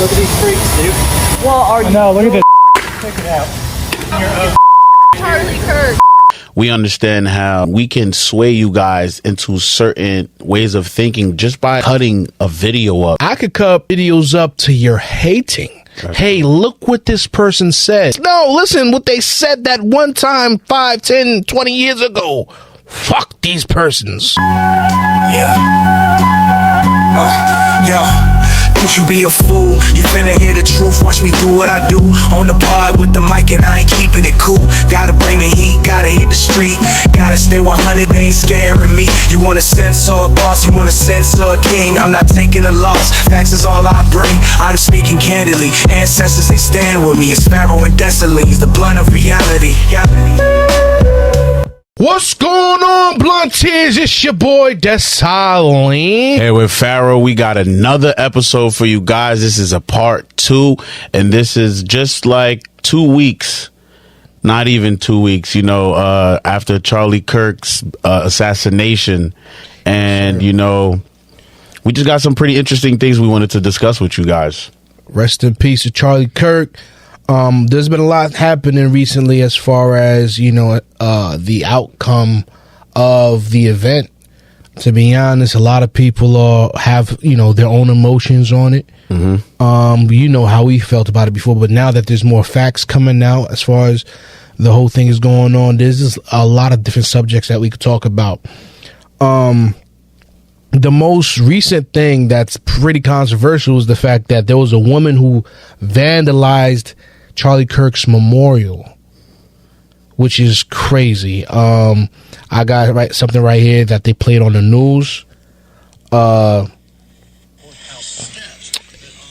Look at these freaks, dude. Well, are you? No, look at this. Check it out. Charlie Kirk. We understand how we can sway you guys into certain ways of thinking just by cutting a video up. I could cut videos up to your hating. Hey, look what this person said. No, listen what they said that one time 5, 10, 20 years ago. Fuck these persons. Yeah. Don't you be a fool. You finna hear the truth. Watch me do what I do. On the pod with the mic and I ain't keeping it cool. Gotta bring the heat, gotta hit the street. Gotta stay 100, they ain't scaring me. You wanna censor a boss, you wanna censor a king. I'm not taking a loss, facts is all I bring. I'm speaking candidly, ancestors they stand with me. It's Pharaoh and Dessalines, the blunt of reality. What's going on, Blunties? It's your boy Dessalines. Hey, with Pharaoh, we got another episode for you guys. This is a part 2, and this is just like 2 weeks, not even 2 weeks, after Charlie Kirk's assassination. And, we just got some pretty interesting things we wanted to discuss with you guys. Rest in peace to Charlie Kirk. There's been a lot happening recently as far as, the outcome of the event. To be honest, a lot of people have, their own emotions on it. Mm-hmm. You know how we felt about it before, but now that there's more facts coming out as far as the whole thing is going on, there's just a lot of different subjects that we could talk about. The most recent thing that's pretty controversial is the fact that there was a woman who vandalized Charlie Kirk's memorial, which is crazy. I got something right here that they played on the news.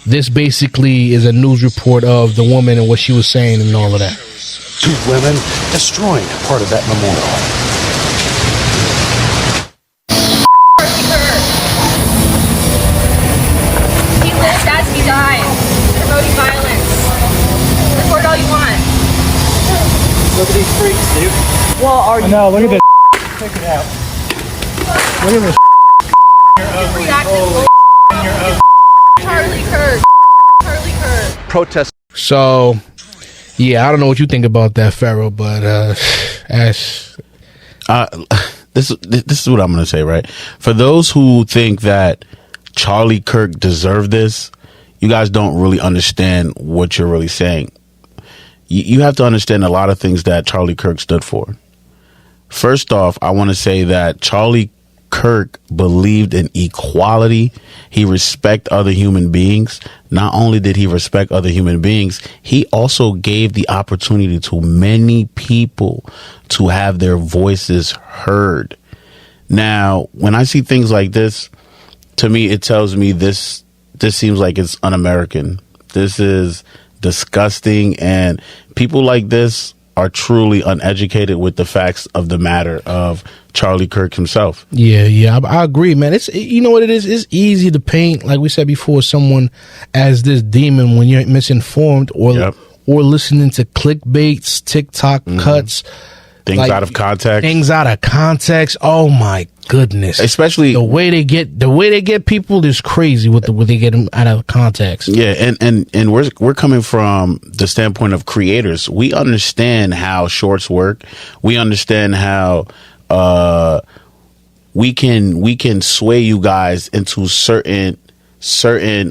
This basically is a news report of the woman and what she was saying and all of that. 2 women destroying part of that memorial. He lives as he dies, promoting violence. Report all you want. Look at these freaks, dude. Well, are you? No, look at this. Check it out. Look at this. Reacting. Charlie Kirk. Charlie Kirk. Protest. So, yeah, I don't know what you think about that, Pharaoh, but This is what I'm going to say, right? For those who think that Charlie Kirk deserved this, you guys don't really understand what you're really saying. You have to understand a lot of things that Charlie Kirk stood for. First off, I want to say that Charlie Kirk believed in equality. He respected other human beings. Not only did he respect other human beings, he also gave the opportunity to many people to have their voices heard. Now, when I see things like this, to me, it tells me this seems like it's un-American. This is disgusting, and people like this are truly uneducated with the facts of the matter of Charlie Kirk himself. Yeah, I agree, man. It's, you know what it is? It's easy to paint, like we said before, someone as this demon when you're misinformed or listening to clickbaits, TikTok cuts. Things out of context. Things out of context. Oh my goodness! Especially the way they get people is crazy with the way they get them out of context. Yeah, and we're coming from the standpoint of creators. We understand how shorts work. We understand how we can sway you guys into certain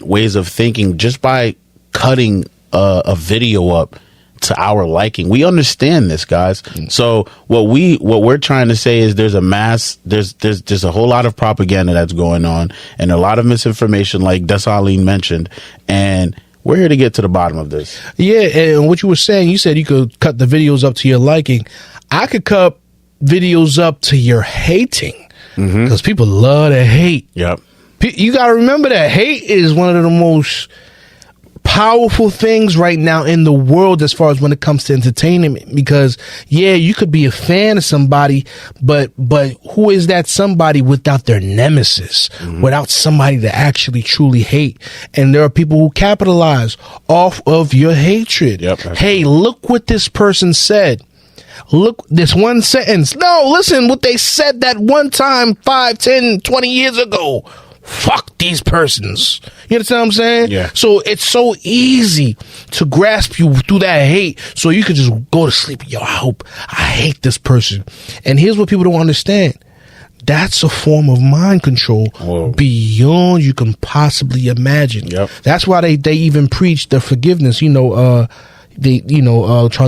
ways of thinking just by cutting a video up to our liking. We understand this, guys. So what we're trying to say is there's a whole lot of propaganda that's going on and a lot of misinformation, like Dessalines mentioned, and we're here to get to the bottom of this. Yeah, and what you were saying, you said you could cut the videos up to your liking. I could cut videos up to your hating, because people love to hate. Yep. You got to remember that hate is one of the most powerful things right now in the world as far as when it comes to entertainment, because you could be a fan of somebody, but who is that somebody without their nemesis, without somebody to actually truly hate? And there are people who capitalize off of your hatred. Hey, look what this person said. Look, this one sentence. No, listen what they said that one time 5, 10, 20 years ago. fuck these persons. You understand what I'm saying? Yeah. So it's so easy to grasp you through that hate, so you could just go to sleep. Yo, I hate this person. And here's what people don't understand. That's a form of mind control beyond you can possibly imagine. Yep. That's why they even preach the forgiveness. Charlie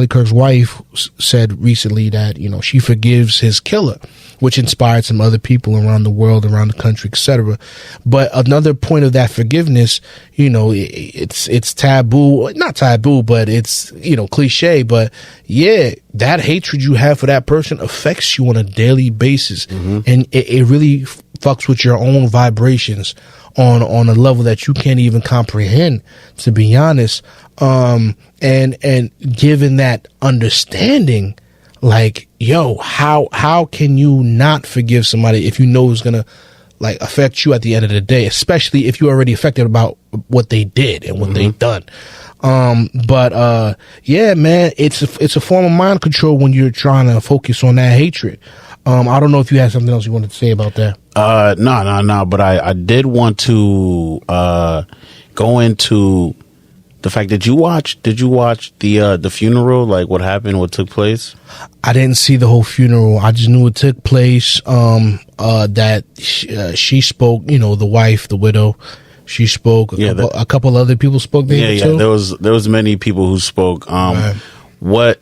Kirk's wife said recently that, she forgives his killer, which inspired some other people around the world, around the country, etc. But another point of that forgiveness, it's taboo, not taboo, but it's, cliche. But yeah, that hatred you have for that person affects you on a daily basis. And it really fucks with your own vibrations on a level that you can't even comprehend, to be honest. And given that understanding, like, yo, how can you not forgive somebody if you know it's gonna affect you at the end of the day, especially if you're already affected about what they did and what they've done. Yeah, man, it's a form of mind control when you're trying to focus on that hatred. I don't know if you had something else you wanted to say about that. No. But I did want to go into the fact that did you watch the funeral? Like what happened, what took place? I didn't see the whole funeral. I just knew it took place. That she spoke. The wife, the widow. She spoke. A couple other people spoke there too. There was many people who spoke. Right. What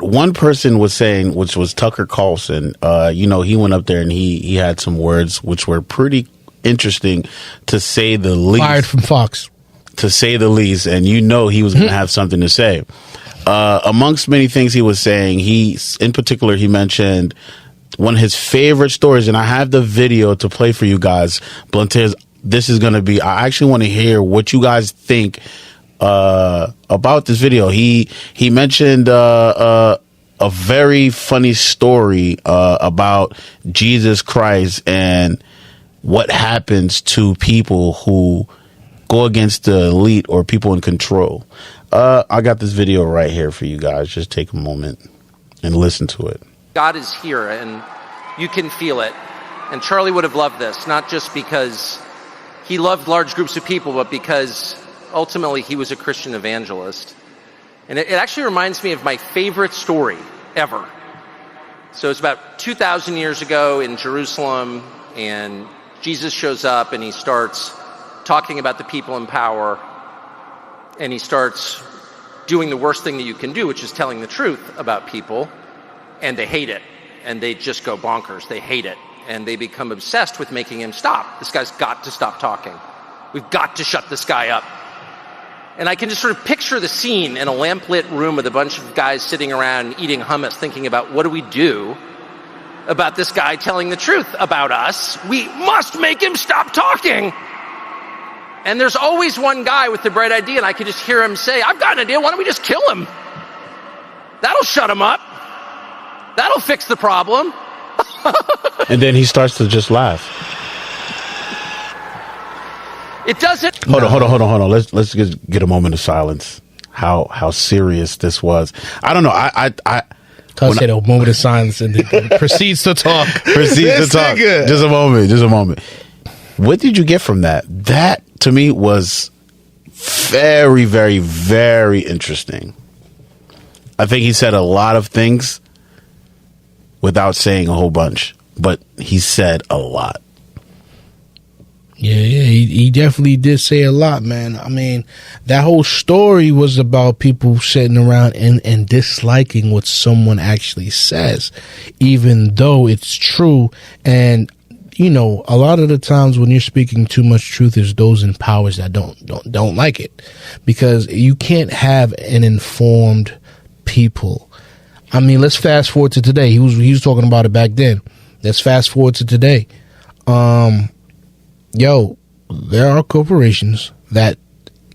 one person was saying, which was Tucker Carlson, he went up there and he had some words which were pretty interesting, to say the least. Fired from Fox. To say the least, and he was going to have something to say. Amongst many things he was saying, in particular, he mentioned one of his favorite stories, and I have the video to play for you guys. Blunteers, this is going to be, I actually want to hear what you guys think about this video. He mentioned a very funny story about Jesus Christ and what happens to people who go against the elite or people in control. I got this video right here for you guys. Just take a moment and listen to it. God is here, and you can feel it. And Charlie would have loved this, not just because he loved large groups of people, but because ultimately he was a Christian evangelist. And it actually reminds me of my favorite story ever. So it's about 2,000 years ago in Jerusalem, and Jesus shows up and he starts talking about the people in power, and he starts doing the worst thing that you can do, which is telling the truth about people, and they hate it, and they just go bonkers. They hate it, and they become obsessed with making him stop. This guy's got to stop talking. We've got to shut this guy up. And I can just sort of picture the scene in a lamplit room with a bunch of guys sitting around eating hummus, thinking about, what do we do about this guy telling the truth about us? We must make him stop talking. And there's always one guy with the bright idea, and I can just hear him say, I've got an idea, why don't we just kill him? That'll shut him up. That'll fix the problem. And then he starts to just laugh. It doesn't. Hold on. Let's get a moment of silence. How serious this was. I don't know. I said a moment of silence and then proceeds to talk. Nigga. Just a moment. What did you get from that? That, to me, was very, very, very interesting. I think he said a lot of things without saying a whole bunch, but he said a lot. Yeah, he definitely did say a lot, man. I mean, that whole story was about people sitting around and disliking what someone actually says, even though it's true. And a lot of the times when you're speaking too much truth, there's those in powers that don't like it, because you can't have an informed people. I mean, let's fast forward to today. He was talking about it back then. Let's fast forward to today. There are corporations that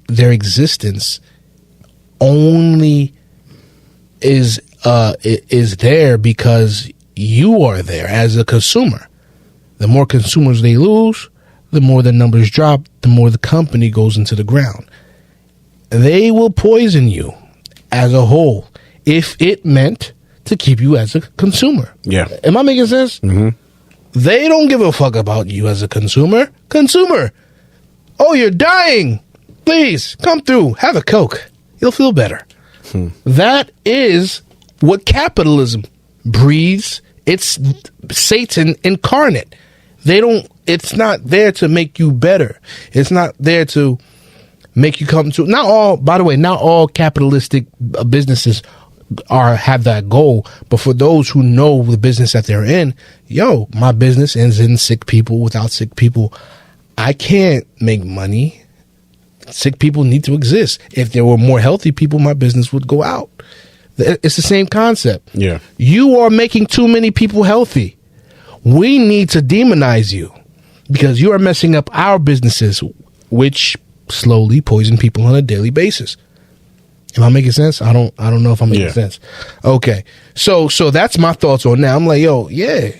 their existence only is there because you are there as a consumer. The more consumers they lose, the more the numbers drop, the more the company goes into the ground. They will poison you as a whole if it meant to keep you as a consumer. Yeah. Am I making sense? Mm-hmm. They don't give a fuck about you as a consumer. Consumer, oh, you're dying. Please come through. Have a Coke. You'll feel better. That is what capitalism breathes. It's Satan incarnate. It's not there to make you better. It's not there to make you come to. Not all capitalistic businesses have that goal, but for those who know the business that they're in, my business ends in sick people. Without sick people, I can't make money. Sick people need to exist. If there were more healthy people, my business would go out. It's the same concept. Yeah. You are making too many people healthy. We need to demonize you because you are messing up our businesses, which slowly poison people on a daily basis. Am I making sense? I don't know if I'm making sense. Okay. So that's my thoughts on that. I'm like,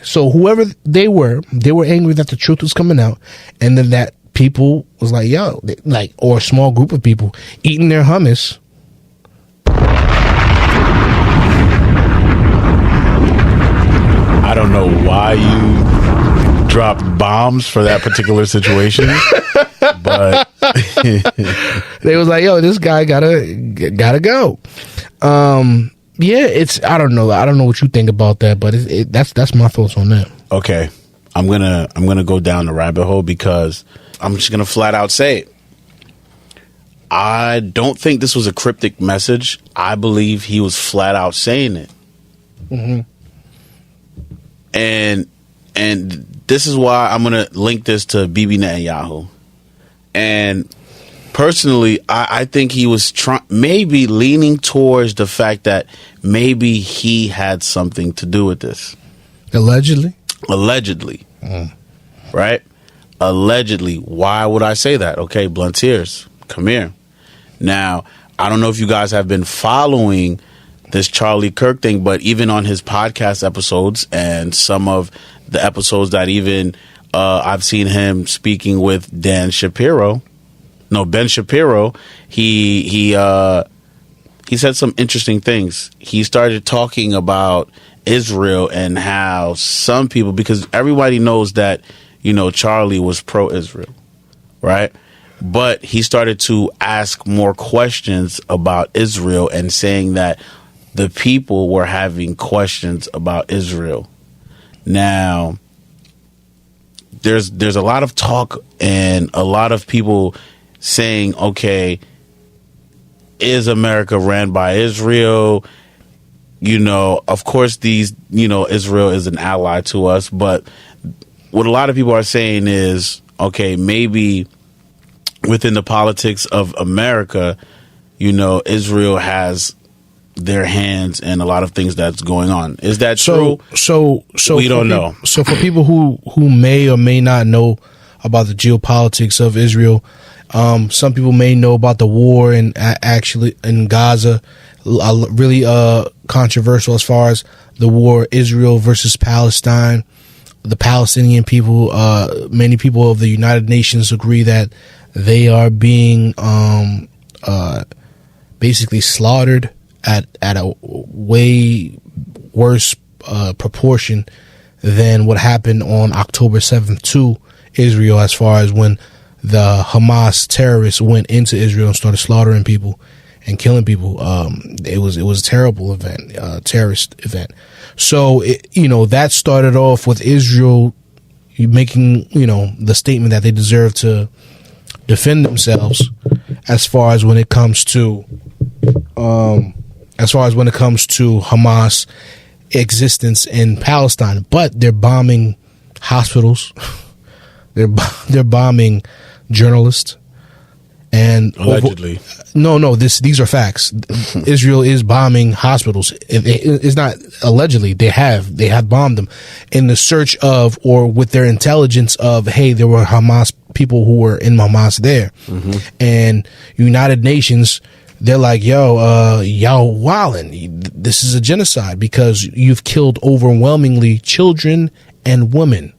So whoever they were angry that the truth was coming out, and then that people was like, or a small group of people eating their hummus. I don't know why you dropped bombs for that particular situation, but they was like, this guy gotta go. It's I don't know what you think about that, but that's my thoughts on that. Okay, I'm gonna go down the rabbit hole because I'm just gonna flat out say it. I don't think this was a cryptic message. I believe he was flat out saying it. Mm-hmm. And this is why I'm gonna link this to Bibi Netanyahu. And personally, I think he was maybe leaning towards the fact that maybe he had something to do with this. Allegedly. Right? Allegedly. Why would I say that? Okay, Blunt's ears. Come here. Now, I don't know if you guys have been following this Charlie Kirk thing, but even on his podcast episodes and some of the episodes that even I've seen him speaking with Ben Shapiro, he said some interesting things. He started talking about Israel and how some people, because everybody knows that, Charlie was pro-Israel, right? But he started to ask more questions about Israel and saying that the people were having questions about Israel. Now, there's a lot of talk and a lot of people saying, okay, is America ran by Israel? Of course, Israel is an ally to us, but what a lot of people are saying is, okay, maybe within the politics of America, Israel has their hands in a lot of things that's going on. Is that true? So we don't know. So for people who may or may not know about the geopolitics of Israel, some people may know about the war actually in Gaza, really controversial as far as the war, Israel versus Palestine. The Palestinian people, many people of the United Nations agree that they are being basically slaughtered at a way worse proportion than what happened on October 7th to Israel, as far as when the Hamas terrorists went into Israel and started slaughtering people and killing people. It was a terrible event, terrorist event. So that started off with Israel making the statement that they deserve to defend themselves, as far as when it comes to Hamas existence in Palestine. But they're bombing hospitals, they're bombing journalists, and allegedly. These are facts. Israel is bombing hospitals. It's not allegedly. They have bombed them in the search of, or with their intelligence of, hey, there were Hamas people who were in Hamas there. Mm-hmm. And United Nations, they're like, y'all wildin'. This is a genocide because you've killed overwhelmingly children and women.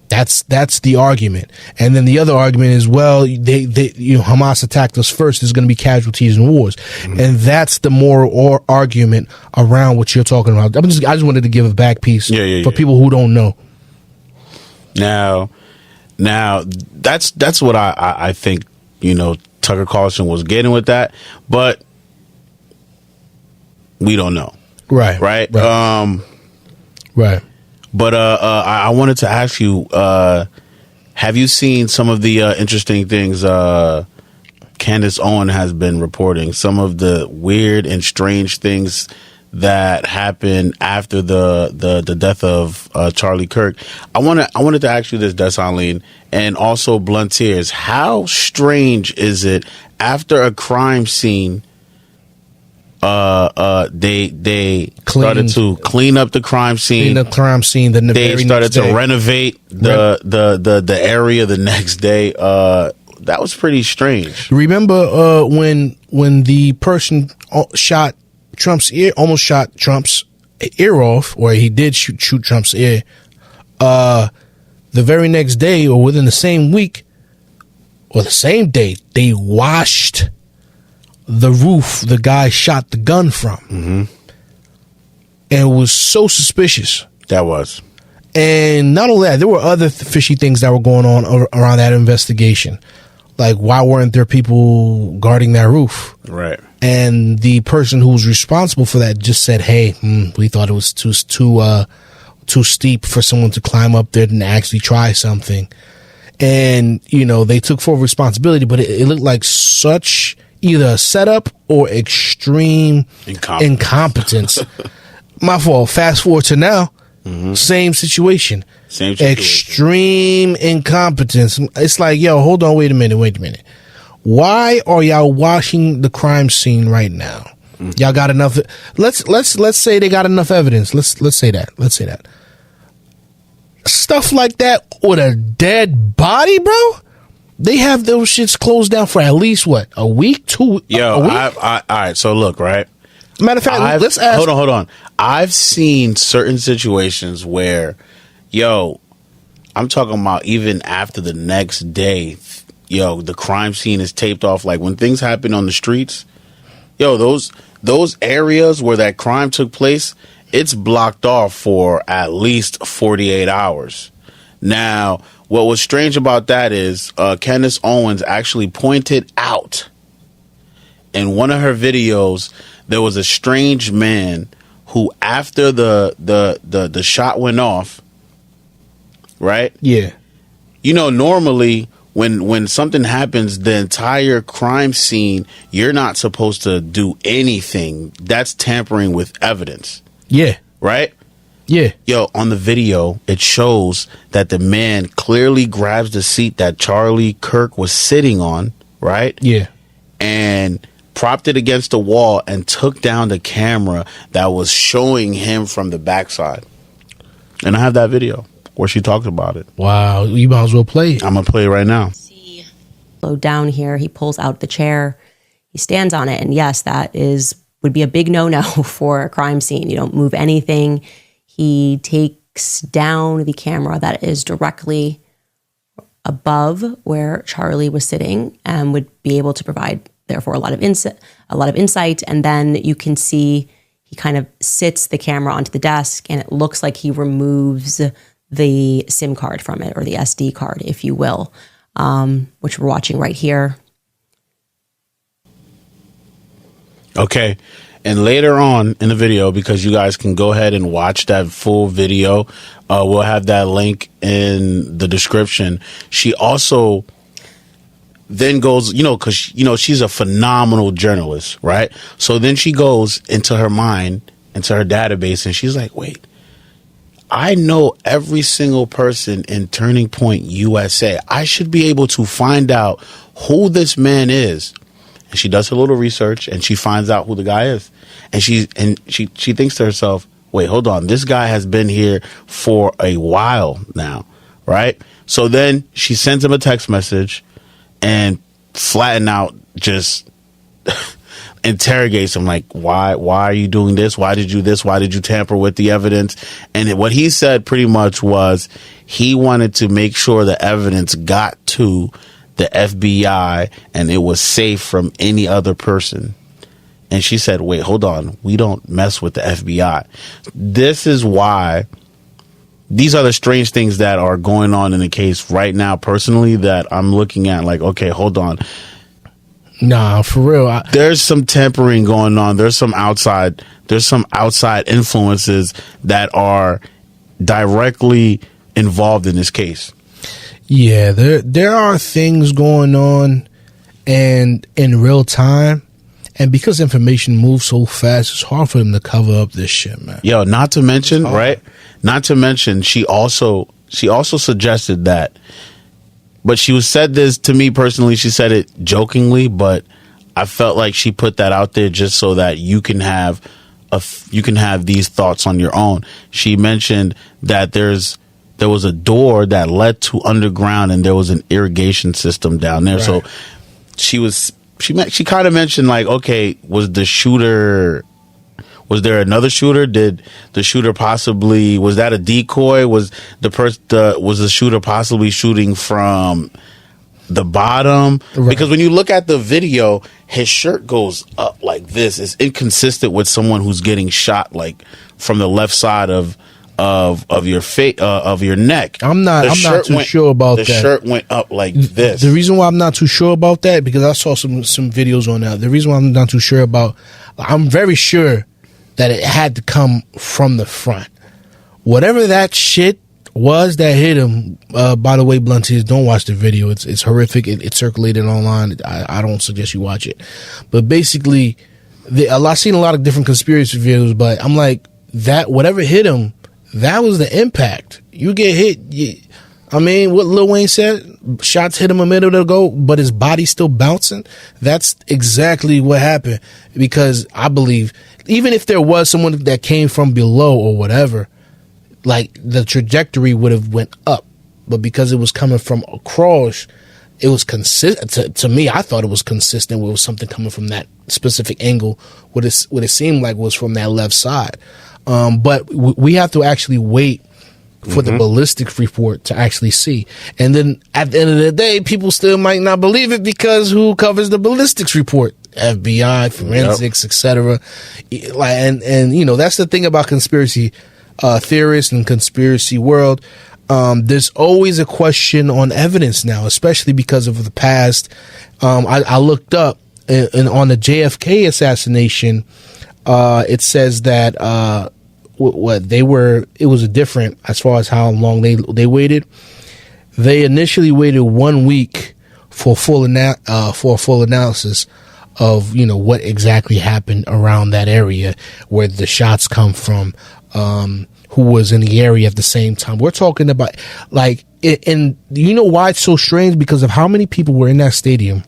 That's the argument. And then the other argument is, well, they Hamas attacked us first. There's going to be casualties in wars, and that's the moral argument around what you're talking about. I just wanted to give a back piece for people who don't know. Now, that's what I think. Tucker Carlson was getting with that, but we don't know. Right. Right. But I wanted to ask you, have you seen some of the interesting things Candace Owens has been reporting? Some of the weird and strange things that happened after the death of Charlie Kirk. I wanted to ask you this, Dessalines, and also Blunt Tears. How strange is it after a crime scene? They started to clean up the crime scene. They started to renovate the area the next day. That was pretty strange. Remember when the person almost shot Trump's ear off, or he did shoot Trump's ear. The very next day, or within the same week, or the same day, they washed the roof the guy shot the gun from. And it was so suspicious. That was. And not only that, there were other fishy things that were going on around that investigation. Like, why weren't there people guarding that roof? Right. And the person who was responsible for that just said, hey, we thought it was too steep for someone to climb up there and actually try something. And, they took full responsibility, but it looked like such either a setup or extreme incompetence. My fault. Fast forward to now, same situation. Extreme incompetence. It's like, yo, hold on, wait a minute. Why are y'all washing the crime scene right now? Y'all got enough. Let's say they got enough evidence. Let's say that. Stuff like that with a dead body, bro. They have those shits closed down for at least what, a week, 2 weeks? Yo, all right. So look, right. Matter of fact, let's ask. Hold on. I've seen certain situations where, I'm talking about even after the next day, the crime scene is taped off. Like when things happen on the streets, those areas where that crime took place, it's blocked off for at least 48 hours. Now, what was strange about that is Candace Owens actually pointed out in one of her videos there was a strange man who, after the shot went off, right? Yeah. Normally when something happens, the entire crime scene, you're not supposed to do anything. That's tampering with evidence. Yeah. Right? Yeah. Yo, on the video, it shows that the man clearly grabs the seat that Charlie Kirk was sitting on, right? Yeah. And propped it against the wall and took down the camera that was showing him from the backside. And I have that video where she talked about it. Wow. You might as well play it. I'm going to play it right now. Low down here, he pulls out the chair. He stands on it. And yes, that would be a big no-no for a crime scene. You don't move anything. He takes down the camera that is directly above where Charlie was sitting and would be able to provide, therefore, a lot of insight. And then you can see he kind of sits the camera onto the desk, and it looks like he removes the SIM card from it, or the SD card, if you will, which we're watching right here. Okay. And later on in the video, because you guys can go ahead and watch that full video, we'll have that link in the description. She also then goes, because, she's a phenomenal journalist, right? So then she goes into her mind, into her database, and she's like, wait, I know every single person in Turning Point USA. I should be able to find out who this man is. And she does her little research, and she finds out who the guy is. And she thinks to herself, wait, hold on. This guy has been here for a while now, right? So then she sends him a text message and flatten out just interrogates him like, why are you doing this? Why did you this? Why did you tamper with the evidence? And what he said pretty much was he wanted to make sure the evidence got to the FBI and it was safe from any other person. And she said, wait, hold on. We don't mess with the FBI. This is why these are the strange things that are going on in the case right now, personally, that I'm looking at like, okay, hold on. Nah, for real. There's some tampering going on. There's some outside influences that are directly involved in this case. Yeah, there are things going on and in real time. And because information moves so fast, it's hard for them to cover up this shit, man. Yo, not to mention, right? Not to mention, she also suggested that, but she said this to me personally. She said it jokingly, but I felt like she put that out there just so that you can have these thoughts on your own. She mentioned that there was a door that led to underground, and there was an irrigation system down there. Right. So she kind of mentioned like, okay, was there another shooter? Did the shooter possibly, was that a decoy? Was the shooter possibly shooting from the bottom? Right. Because when you look at the video, his shirt goes up like this. It's inconsistent with someone who's getting shot like from the left side of your face, of your neck. I'm not too sure about that. The shirt went up like this. The reason why I'm not too sure about that, because I saw some videos on that. The reason why I'm not too sure I'm very sure that it had to come from the front. Whatever that shit was that hit him, by the way, Blunties, don't watch the video. It's horrific. It circulated online. I don't suggest you watch it. But basically, I've seen a lot of different conspiracy videos, but I'm like, that whatever hit him, that was the impact. You get hit. I mean, what Lil Wayne said, shots hit him a minute ago, but his body's still bouncing. That's exactly what happened. Because I believe, even if there was someone that came from below or whatever, like the trajectory would have went up. But because it was coming from across, it was consistent. To me, I thought it was consistent with something coming from that specific angle. What it seemed like was from that left side. But we have to actually wait for the ballistics report to actually see. And then at the end of the day, people still might not believe it because who covers the ballistics report? FBI, forensics, etc. And you know, that's the thing about conspiracy theorists and conspiracy world. There's always a question on evidence now, especially because of the past. I looked up and on the JFK assassination, it says that it was different as far as how long they waited. They initially waited 1 week for a full analysis of, you know, what exactly happened around that area where the shots come from, who was in the area at the same time. We're talking about like, and you know why it's so strange? Because of how many people were in that stadium.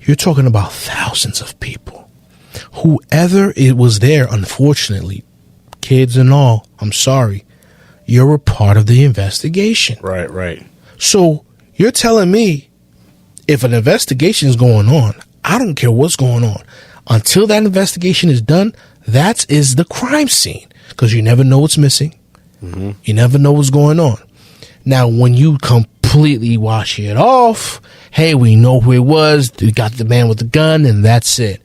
You're talking about thousands of people. Whoever it was there, unfortunately, kids and all, I'm sorry, you're a part of the investigation. Right. So you're telling me if an investigation is going on, I don't care what's going on. Until that investigation is done, that is the crime scene. Because you never know what's missing. Mm-hmm. You never know what's going on. Now, when you completely wash it off, hey, we know who it was. We got the man with the gun, and that's it.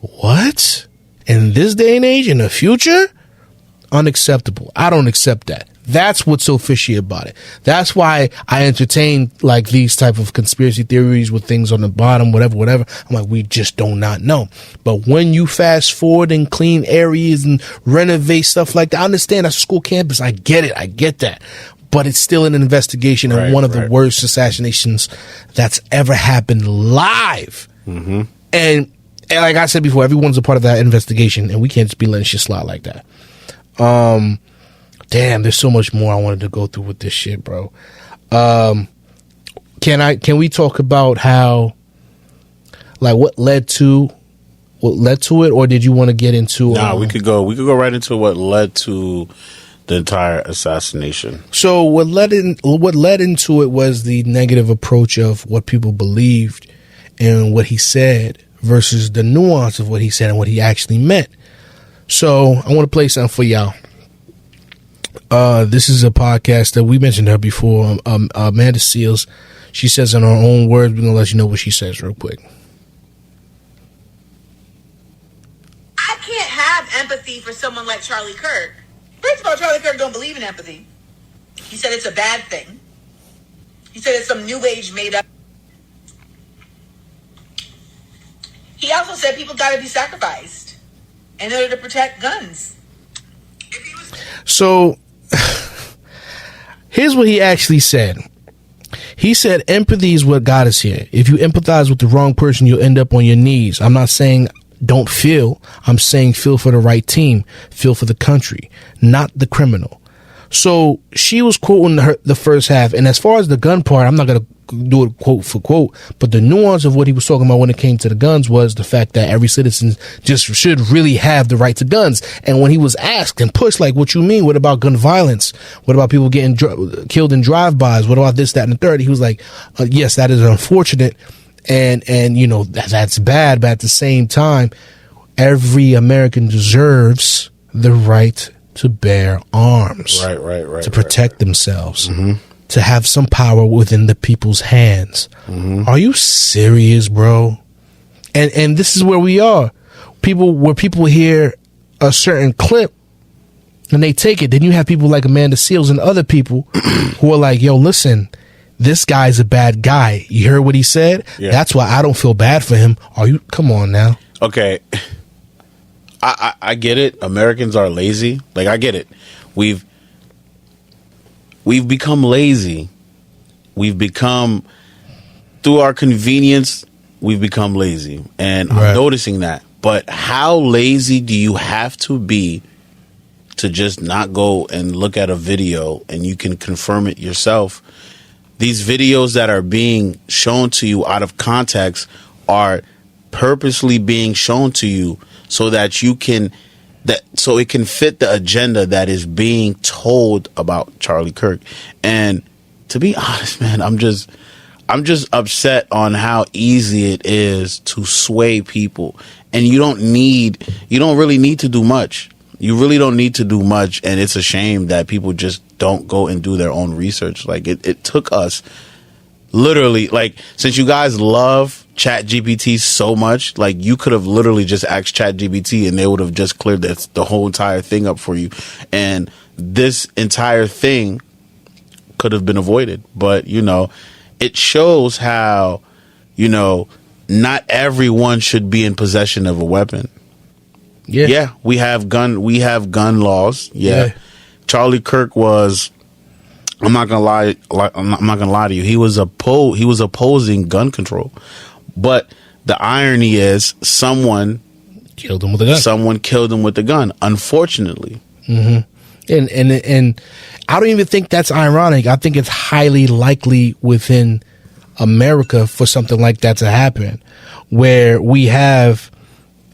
What? In this day and age, in the future? Unacceptable. I don't accept that. That's what's so fishy about it. That's why I entertain like these type of conspiracy theories with things on the bottom, whatever. I'm like, we just do not know. But when you fast forward and clean areas and renovate stuff like that, I understand that's a school campus. I get it. I get that. But it's still an investigation and one of the worst assassinations that's ever happened live. Mm-hmm. And like I said before, everyone's a part of that investigation, and we can't just be letting shit slide like that. Damn, there's so much more I wanted to go through with this shit, bro. Can we talk about how, like, what led to it, or did you want to get into? We could go right into what led to the entire assassination. So what led into it was the negative approach of what people believed in what he said versus the nuance of what he said and what he actually meant. So I want to play something for y'all. This is a podcast that we mentioned her before. Amanda Seale. She says in her own words. We're going to let you know what she says real quick. I can't have empathy for someone like Charlie Kirk. First of all, Charlie Kirk don't believe in empathy. He said it's a bad thing. He said it's some new age made up. He also said people got to be sacrificed in order to protect guns. So here's what he actually said. He said empathy is what got us here. If you empathize with the wrong person, you'll end up on your knees. I'm not saying don't feel. I'm saying feel for the right team. Feel for the country, not the criminal. So she was quoting the first half. And as far as the gun part, I'm not going to do it quote for quote, but the nuance of what he was talking about when it came to the guns was the fact that every citizen just should really have the right to guns. And when he was asked and pushed, like, what you mean? What about gun violence? What about people getting killed in drive-bys? What about this, that, and the third? He was like, yes, that is unfortunate. And you know, that's bad. But at the same time, every American deserves the right to bear arms. Right. To protect themselves. Mm-hmm. To have some power within the people's hands. Mm-hmm. Are you serious, bro? And this is where we are. People hear a certain clip and they take it. Then you have people like Amanda Seale and other people who are like, yo, listen, this guy's a bad guy. You heard what he said? Yeah. That's why I don't feel bad for him. Come on now. Okay. I get it. Americans are lazy. Like, I get it. We've become lazy. We've become, through our convenience, we've become lazy. And I'm noticing that. But how lazy do you have to be to just not go and look at a video and you can confirm it yourself? These videos that are being shown to you out of context are purposely being shown to you so that you can, so it can fit the agenda that is being told about Charlie Kirk. And to be honest, man, I'm just upset on how easy it is to sway people. And you don't really need to do much. You really don't need to do much. And it's a shame that people just don't go and do their own research. Like, it took us literally, like, since you guys love ChatGPT so much, like, you could have literally just asked ChatGPT and they would have just cleared the whole entire thing up for you. And this entire thing could have been avoided. But, you know, it shows how, you know, not everyone should be in possession of a weapon. Yeah, we have gun laws. Yeah. Charlie Kirk was, I'm not gonna lie to you, he was opposing gun control. But the irony is someone killed him with a gun. Someone killed him with a gun, unfortunately. Mm-hmm. And I don't even think that's ironic. I think it's highly likely within America for something like that to happen, where we have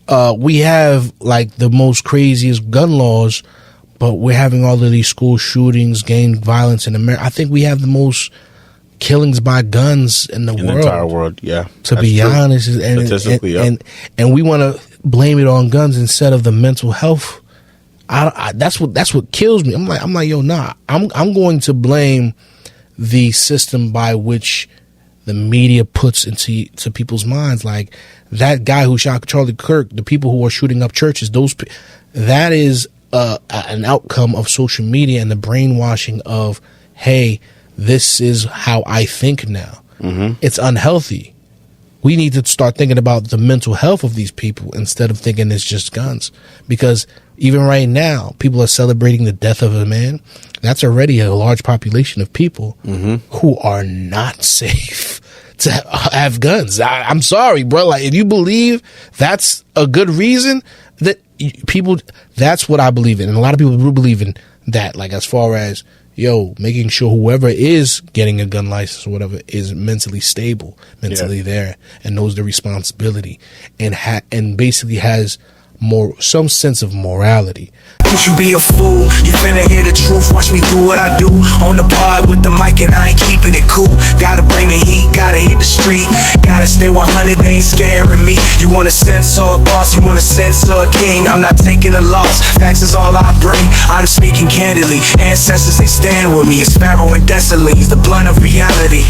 like the most craziest gun laws, but we're having all of these school shootings, gang violence in America. I think we have the most killings by guns in the entire world. Yeah, to be honest, and we want to blame it on guns instead of the mental health. That's what kills me. I'm like, yo, nah. I'm going to blame the system by which the media puts into people's minds. Like, that guy who shot Charlie Kirk, the people who are shooting up churches, that is an outcome of social media and the brainwashing of, hey, this is how I think now. Mm-hmm. It's unhealthy. We need to start thinking about the mental health of these people instead of thinking it's just guns. Because even right now, people are celebrating the death of a man. That's already a large population of people who are not safe to have guns. I'm sorry, bro. Like, if you believe that's a good reason, that people, that's what I believe in. And a lot of people do believe in that. Like, as far as, yo, making sure whoever is getting a gun license or whatever is mentally stable, mentally there, and knows the responsibility, and basically has some sense of morality. Don't you be a fool, you finna hear the truth. Watch me do what I do. On the pod with the mic and I ain't keeping it cool. Gotta bring the heat, gotta hit the street. Gotta stay 100, they ain't scaring me. You wanna censor a boss, you wanna censor a king. I'm not taking a loss, facts is all I bring. I'm speaking candidly, ancestors they stand with me. It's Pharaoh and Dessalines, the blunt of reality.